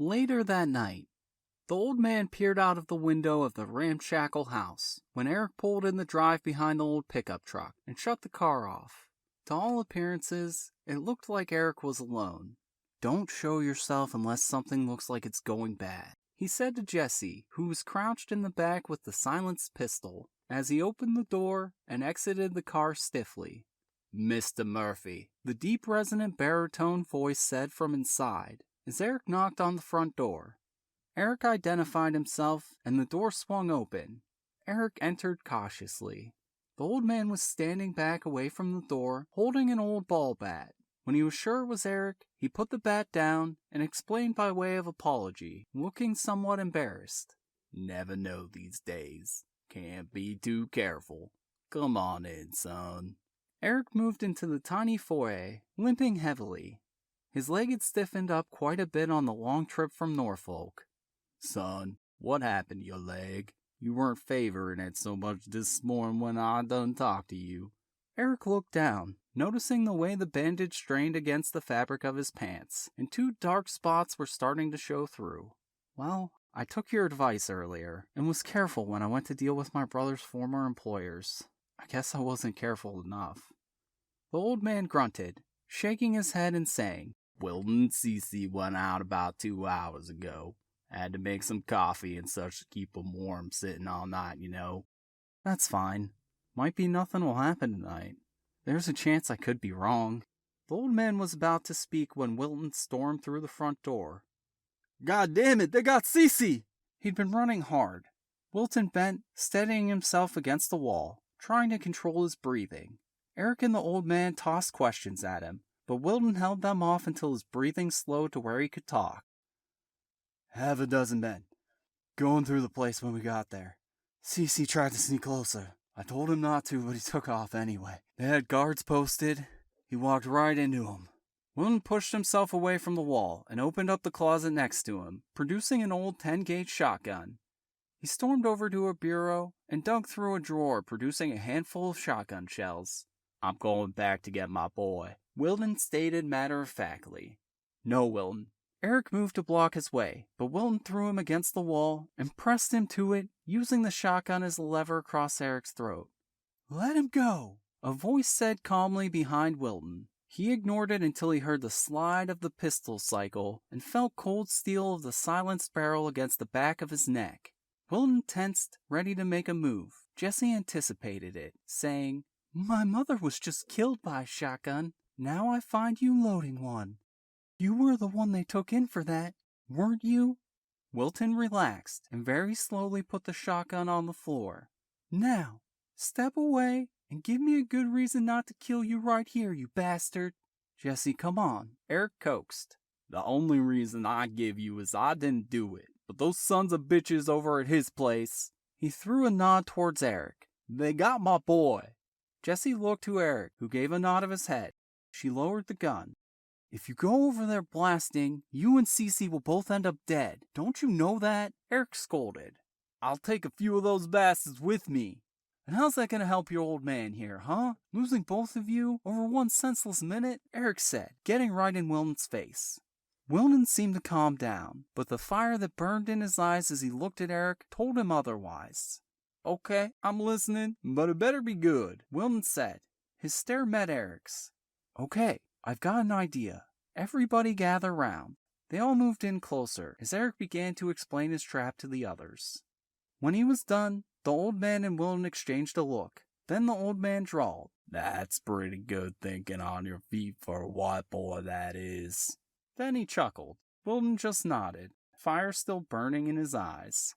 Later that night, the old man peered out of the window of the ramshackle house when Eric pulled in the drive behind the old pickup truck and shut the car off. To all appearances, it looked like Eric was alone. "Don't show yourself unless something looks like it's going bad," he said to Jesse, who was crouched in the back with the silenced pistol, as he opened the door and exited the car stiffly. "Mr. Murphy," the deep resonant baritone voice said from inside, as Eric knocked on the front door. Eric identified himself, and the door swung open. Eric entered cautiously. The old man was standing back away from the door, holding an old ball bat. When he was sure it was Eric, he put the bat down and explained by way of apology, looking somewhat embarrassed. "Never know these days. Can't be too careful. Come on in, son." Eric moved into the tiny foyer, limping heavily. His leg had stiffened up quite a bit on the long trip from Norfolk. "Son, what happened to your leg? You weren't favoring it so much this morning when I done talked to you." Eric looked down, noticing the way the bandage strained against the fabric of his pants, and 2 dark spots were starting to show through. "Well, I took your advice earlier, and was careful when I went to deal with my brother's former employers. I guess I wasn't careful enough." The old man grunted, shaking his head and saying, "Wilton and Cece went out about 2 hours ago. Had to make some coffee and such to keep 'em warm sitting all night, you know." "That's fine. Might be nothing will happen tonight. There's a chance I could be wrong." The old man was about to speak when Wilton stormed through the front door. "God damn it, they got Cece!" He'd been running hard. Wilton bent, steadying himself against the wall, trying to control his breathing. Eric and the old man tossed questions at him, but Wilton held them off until his breathing slowed to where he could talk. "Half a dozen men. Going through the place when we got there. Cece tried to sneak closer. I told him not to, but he took off anyway. They had guards posted. He walked right into them." Wilton pushed himself away from the wall and opened up the closet next to him, producing an old 10-gauge shotgun. He stormed over to a bureau and dug through a drawer, producing a handful of shotgun shells. "I'm going back to get my boy," Wilton stated matter-of-factly. "No, Wilton." Eric moved to block his way, but Wilton threw him against the wall and pressed him to it, using the shotgun as a lever across Eric's throat. "Let him go," a voice said calmly behind Wilton. He ignored it until he heard the slide of the pistol cycle and felt cold steel of the silenced barrel against the back of his neck. Wilton tensed, ready to make a move. Jesse anticipated it, saying, "My mother was just killed by a shotgun. Now I find you loading one. You were the one they took in for that, weren't you?" Wilton relaxed and very slowly put the shotgun on the floor. "Now, step away and give me a good reason not to kill you right here, you bastard." "Jesse, come on," Eric coaxed. "The only reason I give you is I didn't do it, but those sons of bitches over at his place." He threw a nod towards Eric. "They got my boy." Jesse looked to Eric, who gave a nod of his head. She lowered the gun. "If you go over there blasting, you and Cece will both end up dead. Don't you know that?" Eric scolded. "I'll take a few of those bastards with me." "And how's that going to help your old man here, huh? Losing both of you over one senseless minute?" Eric said, getting right in Wilton's face. Wilton seemed to calm down, but the fire that burned in his eyes as he looked at Eric told him otherwise. "Okay, I'm listening, but it better be good," Wilton said. His stare met Eric's. "Okay, I've got an idea. Everybody gather round." They all moved in closer as Eric began to explain his trap to the others. When he was done, the old man and Wilton exchanged a look. Then the old man drawled, "That's pretty good thinking on your feet for a white boy, that is." Then he chuckled. Wilton just nodded, fire still burning in his eyes.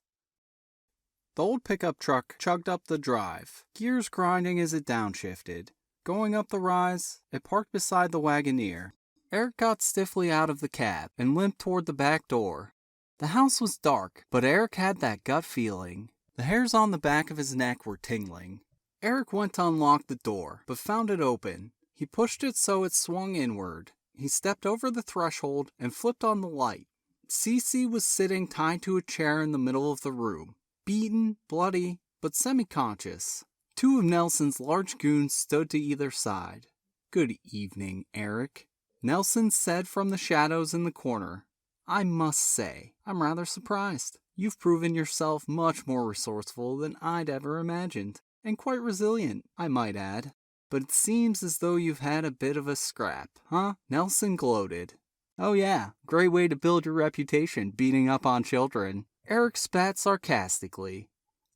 The old pickup truck chugged up the drive, gears grinding as it downshifted. Going up the rise, it parked beside the Wagoneer. Eric got stiffly out of the cab and limped toward the back door. The house was dark, but Eric had that gut feeling. The hairs on the back of his neck were tingling. Eric went to unlock the door, but found it open. He pushed it so it swung inward. He stepped over the threshold and flipped on the light. Cece was sitting tied to a chair in the middle of the room, beaten, bloody, but semi-conscious. 2 of Nelson's large goons stood to either side. "Good evening, Eric," Nelson said from the shadows in the corner. I must say, I'm rather surprised. You've proven yourself much more resourceful than I'd ever imagined, and quite resilient, I might add. But it seems as though you've had a bit of a scrap, huh? Nelson gloated. Oh yeah, great way to build your reputation, beating up on children. Eric spat sarcastically.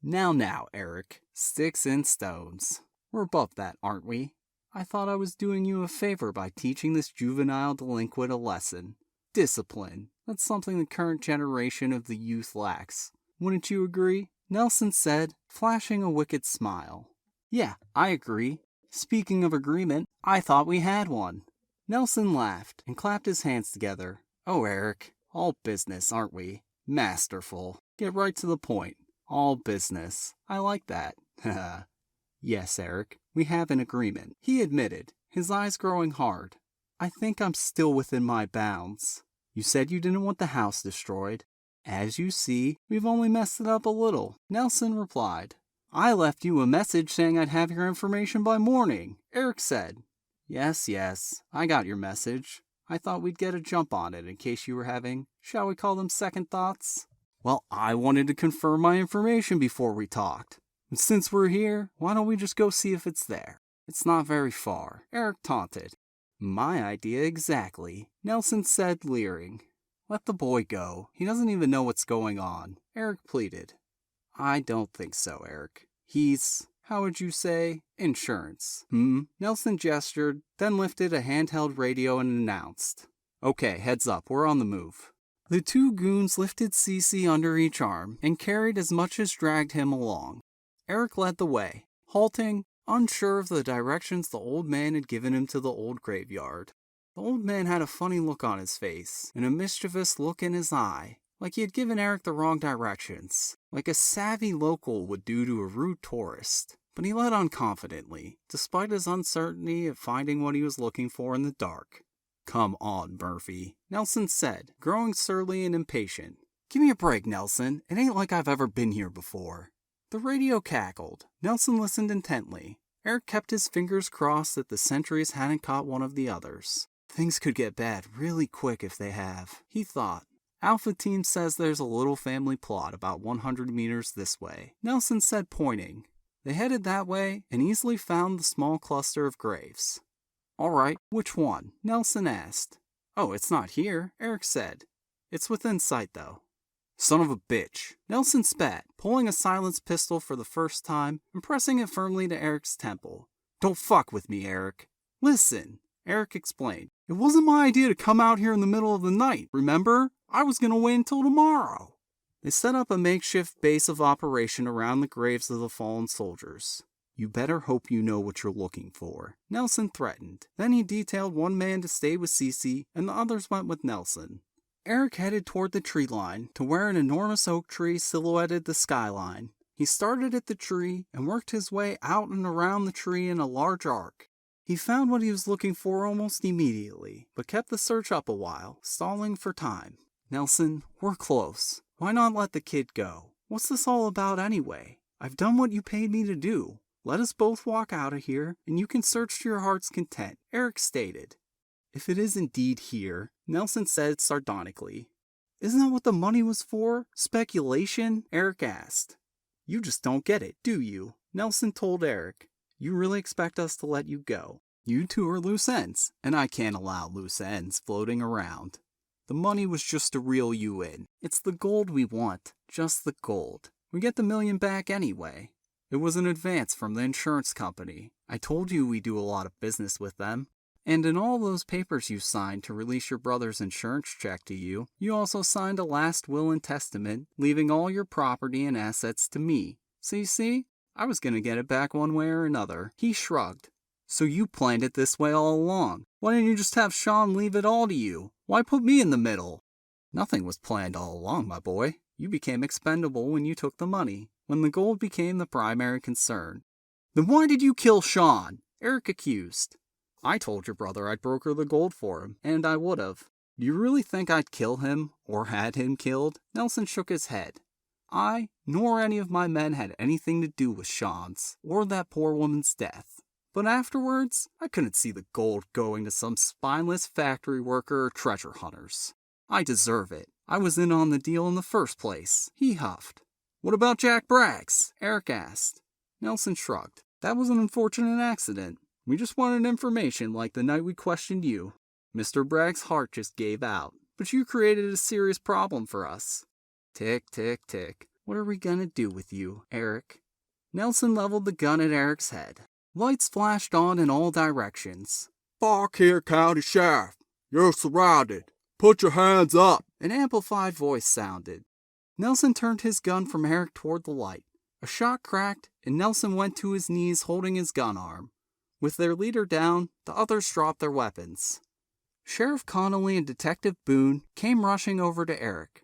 Now, Eric, sticks and stones. We're above that, aren't we? I thought I was doing you a favor by teaching this juvenile delinquent a lesson. Discipline. That's something the current generation of the youth lacks. Wouldn't you agree? Nelson said, flashing a wicked smile. Yeah, I agree. Speaking of agreement, I thought we had one. Nelson laughed and clapped his hands together. Oh, Eric, all business, aren't we? Masterful. Get right to the point. All business. I like that. Yes, Eric, we have an agreement, he admitted, his eyes growing hard. I think I'm still within my bounds. You said you didn't want the house destroyed. As you see, we've only messed it up a little, Nelson replied. I left you a message saying I'd have your information by morning, Eric said. Yes, I got your message. I thought we'd get a jump on it in case you were having, shall we call them second thoughts? Well, I wanted to confirm my information before we talked. And since we're here, why don't we just go see if it's there? It's not very far, Eric taunted. My idea exactly, Nelson said, leering. Let the boy go. He doesn't even know what's going on, Eric pleaded. I don't think so, Eric. He's, how would you say, insurance. Nelson gestured, then lifted a handheld radio and announced. Okay, heads up, we're on the move. The two goons lifted Cece under each arm and carried as much as dragged him along. Eric led the way, halting, unsure of the directions the old man had given him to the old graveyard. The old man had a funny look on his face and a mischievous look in his eye, like he had given Eric the wrong directions, like a savvy local would do to a rude tourist. But he led on confidently, despite his uncertainty of finding what he was looking for in the dark. Come on, Murphy, Nelson said, growing surly and impatient. Give me a break, Nelson. It ain't like I've ever been here before. The radio cackled. Nelson listened intently. Eric kept his fingers crossed that the sentries hadn't caught one of the others. Things could get bad really quick if they have, he thought. Alpha Team says there's a little family plot about 100 meters this way, Nelson said, pointing. They headed that way and easily found the small cluster of graves. All right, which one? Nelson asked. Oh, it's not here, Eric said. It's within sight, though. Son of a bitch, Nelson spat, pulling a silenced pistol for the first time and pressing it firmly to Eric's temple. Don't fuck with me, Eric. Listen, Eric explained. It wasn't my idea to come out here in the middle of the night, remember? I was going to wait until tomorrow. They set up a makeshift base of operation around the graves of the fallen soldiers. You better hope you know what you're looking for, Nelson threatened. Then he detailed one man to stay with Cece and the others went with Nelson. Eric headed toward the tree line to where an enormous oak tree silhouetted the skyline. He started at the tree and worked his way out and around the tree in a large arc. He found what he was looking for almost immediately, but kept the search up a while, stalling for time. Nelson, we're close. Why not let the kid go? What's this all about anyway? I've done what you paid me to do. Let us both walk out of here, and you can search to your heart's content, Eric stated. If it is indeed here, Nelson said sardonically. Isn't that what the money was for? Speculation? Eric asked. You just don't get it, do you? Nelson told Eric. You really expect us to let you go. You two are loose ends, and I can't allow loose ends floating around. The money was just to reel you in. It's the gold we want, just the gold. We get the $1 million back anyway. It was an advance from the insurance company. I told you we do a lot of business with them. And in all those papers you signed to release your brother's insurance check to you, you also signed a last will and testament, leaving all your property and assets to me. So you see, I was going to get it back one way or another. He shrugged. So you planned it this way all along. Why didn't you just have Sean leave it all to you? Why put me in the middle? Nothing was planned all along, my boy. You became expendable when you took the money, when the gold became the primary concern. Then why did you kill Sean? Eric accused. I told your brother I'd broker the gold for him, and I would have. Do you really think I'd kill him, or had him killed? Nelson shook his head. I, nor any of my men had anything to do with Sean's, or that poor woman's death. But afterwards, I couldn't see the gold going to some spineless factory worker or treasure hunters. I deserve it. I was in on the deal in the first place, he huffed. What about Jack Braggs? Eric asked. Nelson shrugged. That was an unfortunate accident. We just wanted information like the night we questioned you. Mr. Bragg's heart just gave out. But you created a serious problem for us. Tick, tick, tick. What are we gonna do with you, Eric? Nelson leveled the gun at Eric's head. Lights flashed on in all directions. Fuck here, County Sheriff. You're surrounded. Put your hands up. An amplified voice sounded. Nelson turned his gun from Eric toward the light. A shot cracked, and Nelson went to his knees holding his gun arm. With their leader down, the others dropped their weapons. Sheriff Connolly and Detective Boone came rushing over to Eric.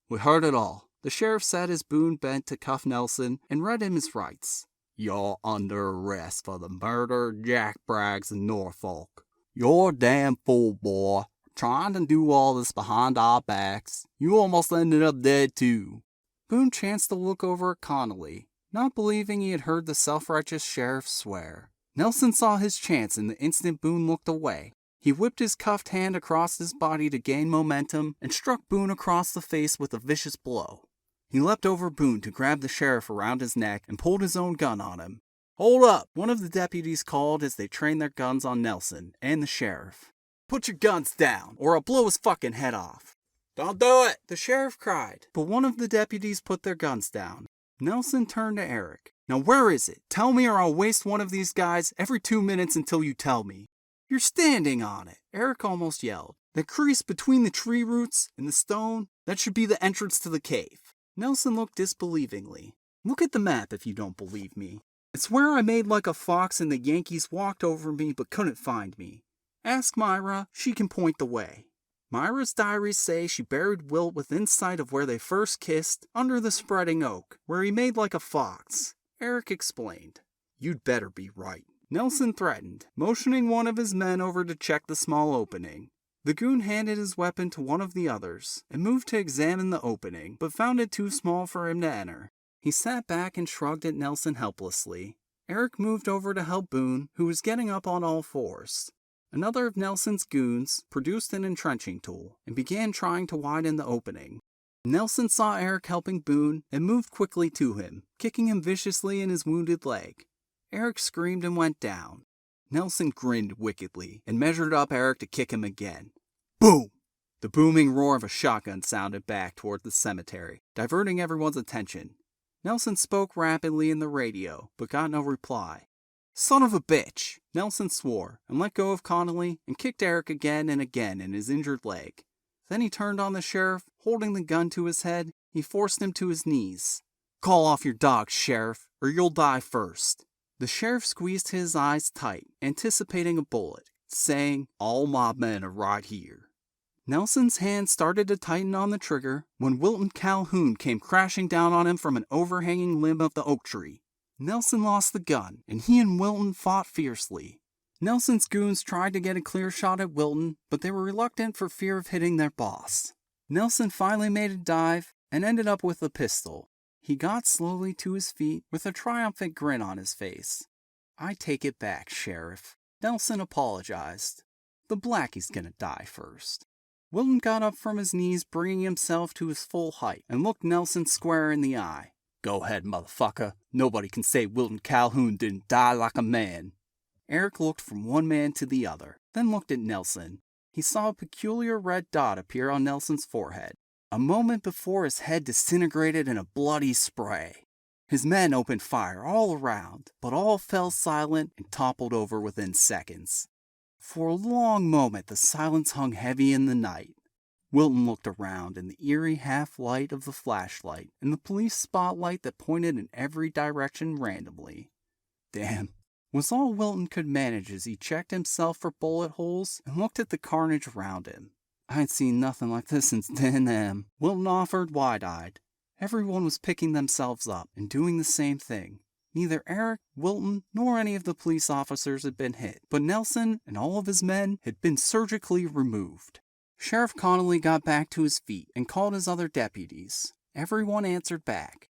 We heard it all, the sheriff said as Boone bent to cuff Nelson and read him his rights. You're under arrest for the murder of Jack Braggs in Norfolk. You're a damn fool, boy. Trying to do all this behind our backs. You almost ended up dead, too. Boone chanced to look over at Connolly, not believing he had heard the self-righteous sheriff swear. Nelson saw his chance in the instant Boone looked away. He whipped his cuffed hand across his body to gain momentum and struck Boone across the face with a vicious blow. He leapt over Boone to grab the sheriff around his neck and pulled his own gun on him. Hold up, one of the deputies called as they trained their guns on Nelson and the sheriff. Put your guns down, or I'll blow his fucking head off. Don't do it, the sheriff cried, but one of the deputies put their guns down. Nelson turned to Eric. Now where is it? Tell me or I'll waste one of these guys every 2 minutes until you tell me. You're standing on it, Eric almost yelled. The crease between the tree roots and the stone, that should be the entrance to the cave. Nelson looked disbelievingly. Look at the map if you don't believe me. It's where I made like a fox and the Yankees walked over me but couldn't find me. Ask Myra, she can point the way. Myra's diaries say she buried Wilt within sight of where they first kissed, under the spreading oak, where he made like a fox. Eric explained. You'd better be right. Nelson threatened, motioning one of his men over to check the small opening. The goon handed his weapon to one of the others and moved to examine the opening, but found it too small for him to enter. He sat back and shrugged at Nelson helplessly. Eric moved over to help Boone, who was getting up on all fours. Another of Nelson's goons produced an entrenching tool and began trying to widen the opening. Nelson saw Eric helping Boone and moved quickly to him, kicking him viciously in his wounded leg. Eric screamed and went down. Nelson grinned wickedly and measured up Eric to kick him again. Boom! The booming roar of a shotgun sounded back toward the cemetery, diverting everyone's attention. Nelson spoke rapidly in the radio, but got no reply. Son of a bitch! Nelson swore and let go of Connolly and kicked Eric again and again in his injured leg. Then he turned on the sheriff, holding the gun to his head. He forced him to his knees. Call off your dog, Sheriff, or you'll die first. The sheriff squeezed his eyes tight, anticipating a bullet, saying, all my men are right here. Nelson's hand started to tighten on the trigger when Wilton Calhoun came crashing down on him from an overhanging limb of the oak tree. Nelson lost the gun, and he and Wilton fought fiercely. Nelson's goons tried to get a clear shot at Wilton, but they were reluctant for fear of hitting their boss. Nelson finally made a dive and ended up with a pistol. He got slowly to his feet with a triumphant grin on his face. I take it back, Sheriff. Nelson apologized. The Blackie's gonna die first. Wilton got up from his knees, bringing himself to his full height, and looked Nelson square in the eye. Go ahead, motherfucker. Nobody can say Wilton Calhoun didn't die like a man. Eric looked from one man to the other, then looked at Nelson. He saw a peculiar red dot appear on Nelson's forehead. A moment before, his head disintegrated in a bloody spray. His men opened fire all around, but all fell silent and toppled over within seconds. For a long moment, the silence hung heavy in the night. Wilton looked around in the eerie half-light of the flashlight and the police spotlight that pointed in every direction randomly. Damn, was all Wilton could manage as he checked himself for bullet holes and looked at the carnage around him. I ain't seen nothing like this since then, Wilton offered wide-eyed. Everyone was picking themselves up and doing the same thing. Neither Eric, Wilton, nor any of the police officers had been hit, but Nelson and all of his men had been surgically removed. Sheriff Connolly got back to his feet and called his other deputies. Everyone answered back.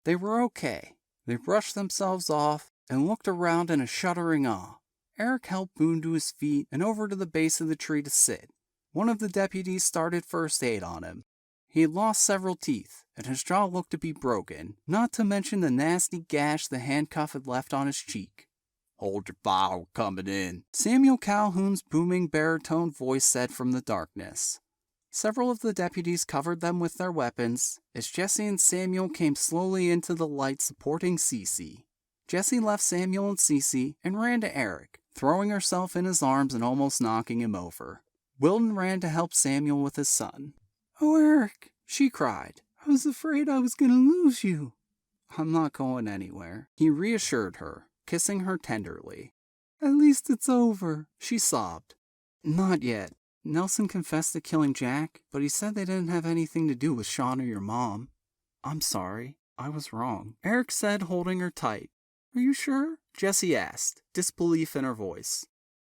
They were okay. They brushed themselves off and looked around in a shuddering awe. Eric helped Boone to his feet and over to the base of the tree to sit. One of the deputies started first aid on him. He had lost several teeth, and his jaw looked to be broken, not to mention the nasty gash the handcuff had left on his cheek. "Hold your fire, we're coming in," Samuel Calhoun's booming baritone voice said from the darkness. Several of the deputies covered them with their weapons as Jesse and Samuel came slowly into the light supporting Cece. Jesse left Samuel and Cece and ran to Eric, throwing herself in his arms and almost knocking him over. Wilton ran to help Samuel with his son. "Oh, Eric," she cried. "I was afraid I was going to lose you." "I'm not going anywhere," he reassured her, kissing her tenderly. "At least it's over," she sobbed. "Not yet. Nelson confessed to killing Jack, but he said they didn't have anything to do with Sean or your mom." "I'm sorry. I was wrong," Eric said, holding her tight. "Are you sure?" Jessie asked, disbelief in her voice.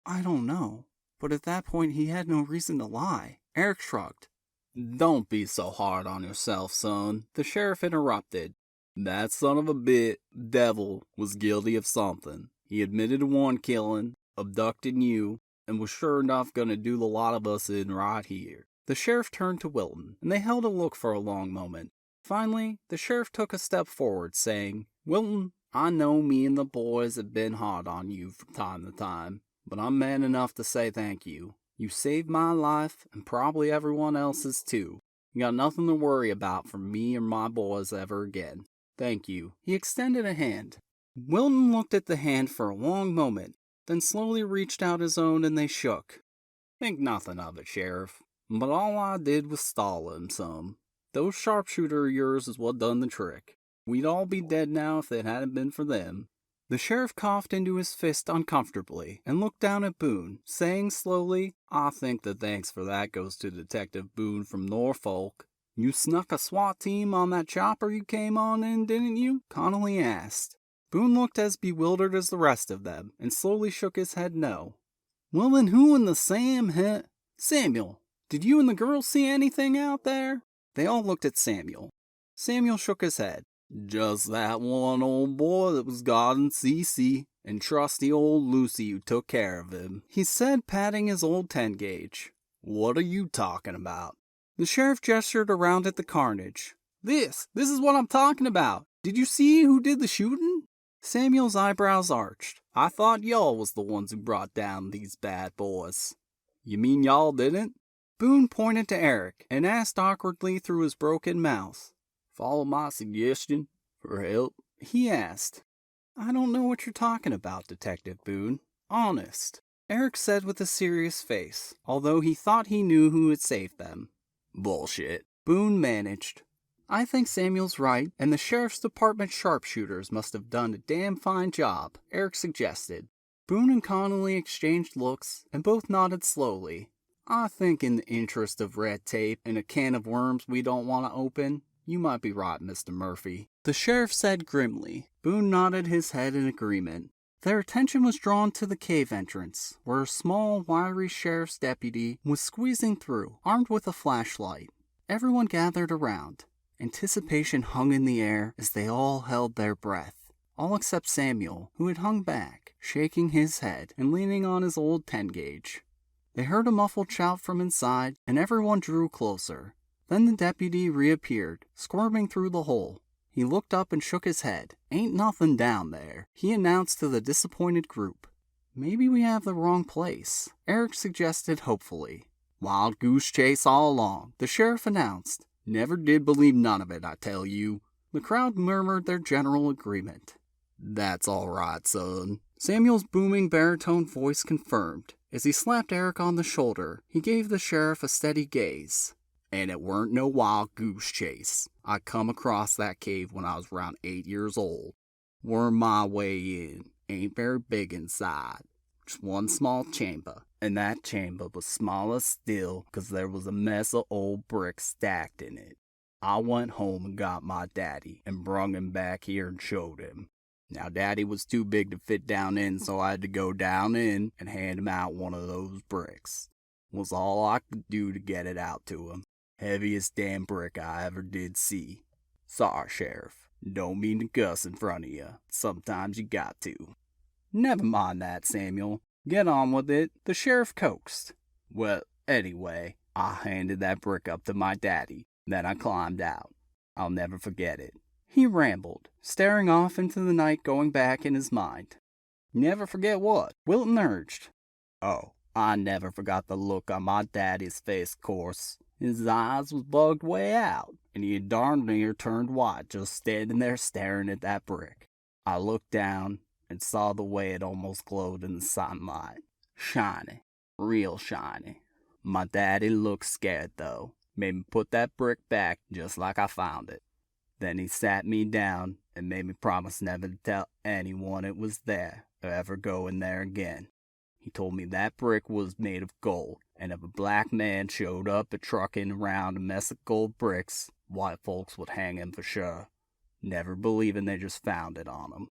"I don't know. But at that point he had no reason to lie." Eric shrugged. "Don't be so hard on yourself, son," the sheriff interrupted. "That son of a devil was guilty of something. He admitted to one killing, abducting you, and was sure enough gonna do the lot of us in right here." The sheriff turned to Wilton, and they held a look for a long moment. Finally, the sheriff took a step forward, saying, "Wilton, I know me and the boys have been hard on you from time to time, but I'm man enough to say thank you. You saved my life, and probably everyone else's too. You got nothing to worry about from me or my boys ever again. Thank you." He extended a hand. Wilton looked at the hand for a long moment, then slowly reached out his own and they shook. "Think nothing of it, Sheriff, but all I did was stall him some. Those sharpshooter of yours is what done the trick. We'd all be dead now if it hadn't been for them." The sheriff coughed into his fist uncomfortably and looked down at Boone, saying slowly, "I think the thanks for that goes to Detective Boone from Norfolk." "You snuck a SWAT team on that chopper you came on in, didn't you?" Connolly asked. Boone looked as bewildered as the rest of them and slowly shook his head no. "Well, then who in the Samuel, did you and the girls see anything out there?" They all looked at Samuel. Samuel shook his head. "Just that one old boy that was guarding Cece, and trusty old Lucy who took care of him," he said, patting his old 10-gauge. "What are you talking about?" The sheriff gestured around at the carnage. This is what I'm talking about. Did you see who did the shooting?" Samuel's eyebrows arched. "I thought y'all was the ones who brought down these bad boys." "You mean y'all didn't?" Boone pointed to Eric and asked awkwardly through his broken mouth. "Follow my suggestion for help?" he asked. "I don't know what you're talking about, Detective Boone. Honest," Eric said with a serious face, although he thought he knew who had saved them. "Bullshit," Boone managed. "I think Samuel's right, and the sheriff's department sharpshooters must have done a damn fine job," Eric suggested. Boone and Connolly exchanged looks, and both nodded slowly. "I think in the interest of red tape and a can of worms we don't want to open, you might be right, Mr. Murphy," the sheriff said grimly. Boone nodded his head in agreement. Their attention was drawn to the cave entrance, where a small, wiry sheriff's deputy was squeezing through, armed with a flashlight. Everyone gathered around. Anticipation hung in the air as they all held their breath, all except Samuel, who had hung back, shaking his head and leaning on his old 10-gauge. They heard a muffled shout from inside, and everyone drew closer. Then the deputy reappeared, squirming through the hole. He looked up and shook his head. "Ain't nothing down there," he announced to the disappointed group. "Maybe we have the wrong place," Eric suggested hopefully. "Wild goose chase all along," the sheriff announced. "Never did believe none of it, I tell you." The crowd murmured their general agreement. "That's all right, son," Samuel's booming baritone voice confirmed. As he slapped Eric on the shoulder, he gave the sheriff a steady gaze. "And it weren't no wild goose chase. I come across that cave when I was around 8 years old. Wormed my way in. Ain't very big inside. Just one small chamber. And that chamber was smaller still 'cause there was a mess of old bricks stacked in it. I went home and got my daddy and brung him back here and showed him. Now daddy was too big to fit down in, so I had to go down in and hand him out one of those bricks. Was all I could do to get it out to him. Heaviest damn brick I ever did see. Sorry, Sheriff. Don't mean to cuss in front of you. Sometimes you got to." "Never mind that, Samuel. Get on with it," the sheriff coaxed. "Well, anyway, I handed that brick up to my daddy. Then I climbed out. I'll never forget it. He rambled, staring off into the night, going back in his mind. Never forget what? Wilton urged. Oh, I never forgot the look on my daddy's face, course. His eyes was bugged way out, and he had darn near turned white just standing there staring at that brick. I looked down and saw the way it almost glowed in the sunlight. Shiny. Real shiny. My daddy looked scared, though. Made me put that brick back just like I found it. Then he sat me down and made me promise never to tell anyone it was there or ever go in there again. He told me that brick was made of gold, and if a black man showed up trucking around a mess of gold bricks, white folks would hang him for sure. Never believing they just found it on him.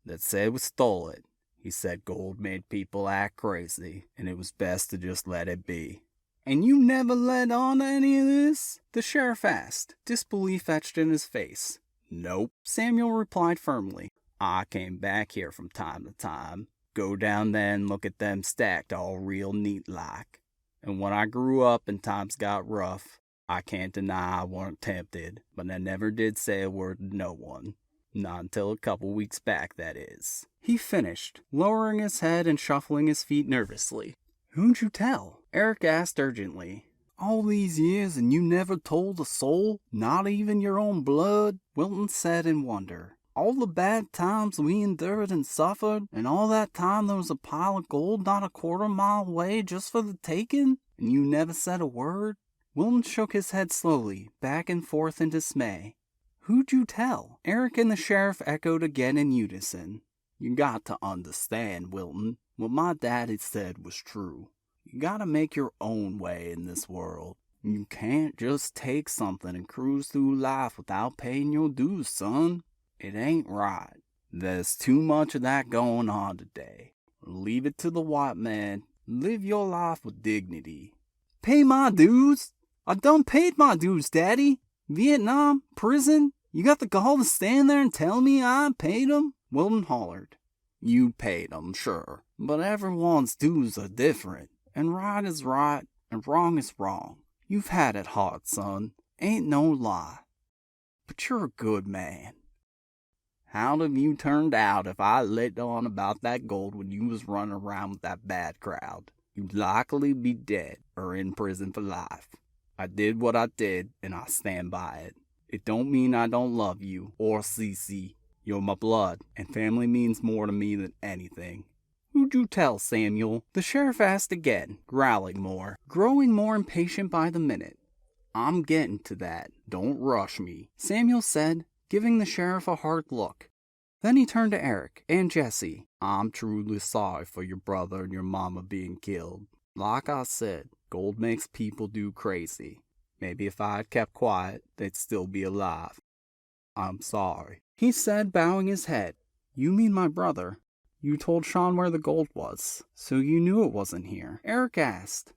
They'd say we stole it. He said gold made people act crazy, and it was best to just let it be. And you never let on to any of this? The sheriff asked, disbelief etched in his face. Nope, Samuel replied firmly. I came back here from time to time. Go down there and look at them stacked all real neat like. And when I grew up and times got rough, I can't deny I weren't tempted, but I never did say a word to no one. Not until a couple weeks back, that is. He finished, lowering his head and shuffling his feet nervously. Who'd you tell? Eric asked urgently. All these years and you never told a soul, not even your own blood? Wilton said in wonder. All the bad times we endured and suffered, and all that time there was a pile of gold not a quarter-mile away just for the taking, and you never said a word? Wilton shook his head slowly, back and forth in dismay. Who'd you tell? Eric and the sheriff echoed again in unison. You got to understand, Wilton. What my daddy said was true. You gotta make your own way in this world. You can't just take something and cruise through life without paying your dues, son. It ain't right. There's too much of that going on today. Leave it to the white man. Live your life with dignity. Pay my dues? I done paid my dues, Daddy. Vietnam, prison. You got the gall to stand there and tell me I paid 'em? Wilton hollered. You paid 'em, sure. But everyone's dues are different. And right is right, and wrong is wrong. You've had it hard, son. Ain't no lie. But you're a good man. How'd have you turned out if I let on about that gold when you was running around with that bad crowd? You'd likely be dead or in prison for life. I did what I did, and I stand by it. It don't mean I don't love you or Cece. You're my blood, and family means more to me than anything. Who'd you tell, Samuel? The sheriff asked again, growling more, growing more impatient by the minute. I'm getting to that. Don't rush me, Samuel said, giving the sheriff a hard look. Then he turned to Eric and Jesse. I'm truly sorry for your brother and your mama being killed. Like I said, gold makes people do crazy. Maybe if I had kept quiet, they'd still be alive. I'm sorry, he said, bowing his head. You mean my brother? You told Sean where the gold was, so you knew it wasn't here? Eric asked.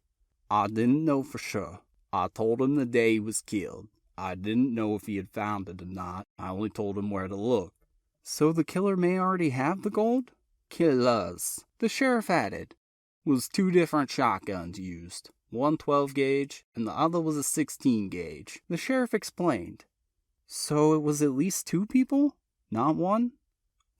I didn't know for sure. I told him the day he was killed. I didn't know if he had found it or not. I only told him where to look. So the killer may already have the gold? Killers, the sheriff added. Was 2 different shotguns used. One 12 gauge and the other was a 16 gauge. The sheriff explained. So it was at least 2 people? Not one?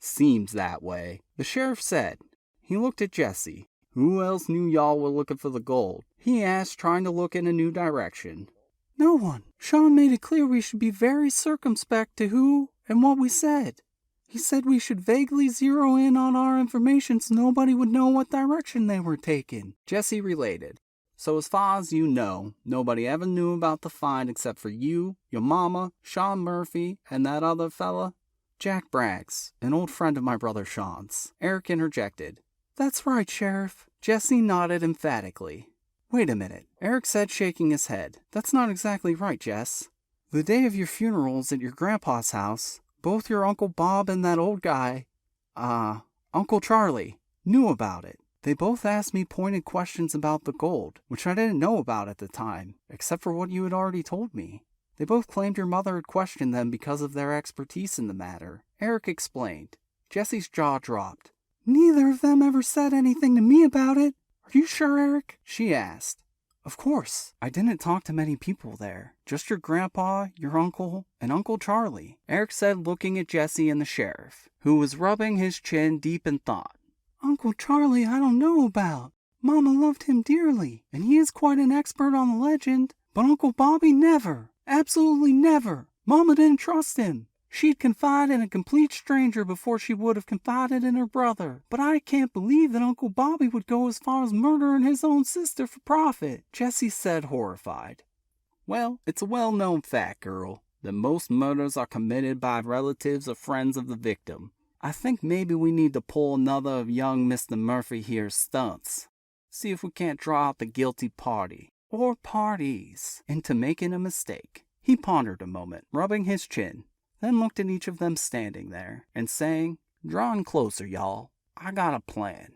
Seems that way, the sheriff said. He looked at Jesse. Who else knew y'all were looking for the gold? He asked, trying to look in a new direction. No one. Sean made it clear we should be very circumspect to who and what we said. He said we should vaguely zero in on our information so nobody would know what direction they were taking, Jesse related. So as far as you know, nobody ever knew about the find except for you, your mama, Sean Murphy, and that other fella? Jack Braggs, an old friend of my brother Sean's. Eric interjected. That's right, Sheriff. Jesse nodded emphatically. Wait a minute, Eric said, shaking his head. That's not exactly right, Jess. The day of your funerals at your grandpa's house, both your Uncle Bob and that old guy, Uncle Charlie, knew about it. They both asked me pointed questions about the gold, which I didn't know about at the time, except for what you had already told me. They both claimed your mother had questioned them because of their expertise in the matter. Eric explained. Jesse's jaw dropped. Neither of them ever said anything to me about it. Are you sure, Eric? She asked. Of course, I didn't talk to many people there. Just your grandpa, your uncle, and Uncle Charlie, Eric said, looking at Jesse and the sheriff, who was rubbing his chin deep in thought. Uncle Charlie I don't know about. Mama loved him dearly, and he is quite an expert on the legend. But Uncle Bobby never. Absolutely never. Mama didn't trust him. She'd confide in a complete stranger before she would have confided in her brother. But I can't believe that Uncle Bobby would go as far as murdering his own sister for profit, Jessie said, horrified. Well, it's a well-known fact, girl, that most murders are committed by relatives or friends of the victim. I think maybe we need to pull another of young Mr. Murphy here's stunts. See if we can't draw out the guilty party, or parties, into making a mistake. He pondered a moment, rubbing his chin, then looked at each of them standing there, and saying, "Drawing closer, y'all. I got a plan."